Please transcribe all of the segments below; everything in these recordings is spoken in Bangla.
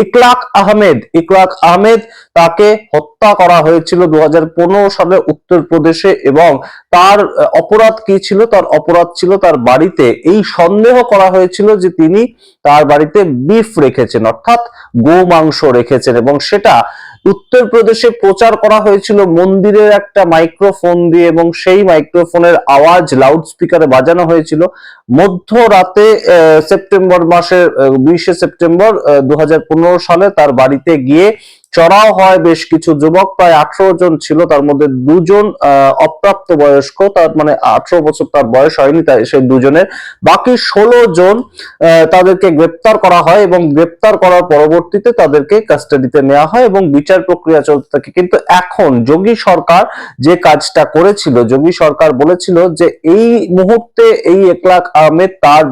ইকরাক আহমেদ তাকে হত্যা করা হয়েছিল 2015 সালে উত্তরপ্রদেশে। এবং তার অপরাধ কি ছিল? তার অপরাধ ছিল তার বাড়িতে এই সন্দেহ করা হয়েছিল যে তিনি তার বাড়িতে বিফ রেখেছেন, অর্থাৎ গো মাংস রেখেছেন, এবং সেটা উত্তরপ্রদেশে প্রচার করা হয়েছিল মন্দিরের একটা মাইক্রোফোন দিয়ে, এবং সেই মাইক্রোফোনের আওয়াজ লাউড স্পিকারে বাজানো হয়েছিল মধ্যরাতে সেপ্টেম্বর মাসের 20 সেপ্টেম্বর 2015 সালে তার বাড়িতে গিয়ে চড়াও হয় বেশ কিছু যুবক, প্রায় 18 জন ছিল, তার মধ্যে দুজন অপ্রাপ্ত বয়স্ক, তার মানে 18 বছর তার বয়স হয়নি, তাই সেই দুজনের, বাকি 16 জন তাদেরকে গ্রেপ্তার করা হয়, এবং গ্রেপ্তার করার পরবর্তীতে তাদেরকে কাস্টাডিতে নেওয়া হয় এবং বিচার প্রক্রিয়া চলতে থাকে। কিন্তু এখন যোগী সরকার যে কাজটা করেছিল, যোগী সরকার বলেছিল যে এই মুহূর্তে এই ইকরাক আহমেদ তার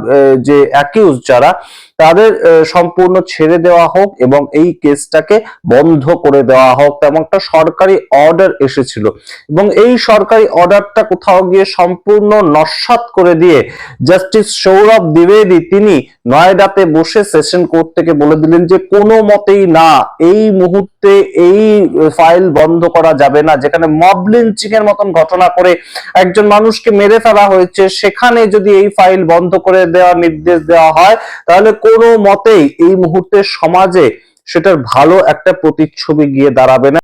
যে অ্যাকিউজ যারা, তাদের সম্পূর্ণ ছেড়ে দেওয়া হোক এবং এই কেসটাকে বন্ধ করে দেওয়া হোক, তেমন একটা সরকারি অর্ডার এসেছিল। এবং এই সরকারি অর্ডারটা কোথাও গিয়ে সম্পূর্ণ নস্যাৎ করে দিয়ে জাস্টিস সৌরভ দ্বিবেদী তিনি নয়ডাতে বসে সেশন কোর্ট থেকে বলে দিলেন যে কোনো মতেই না, এই মুহূর্তে এই ফাইল বন্ধ করা যাবে না। যেখানে মব লিঞ্চিং এর মতন ঘটনা করে একজন মানুষকে মেরে ফেলা হয়েছে, সেখানে যদি এই ফাইল বন্ধ করে দেওয়ার নির্দেশ দেওয়া হয়, তাহলে কোনো মতেই এই মুহূর্তে সমাজে সেটার ভালো একটা প্রতিচ্ছবি গিয়ে দাঁড়াবে না।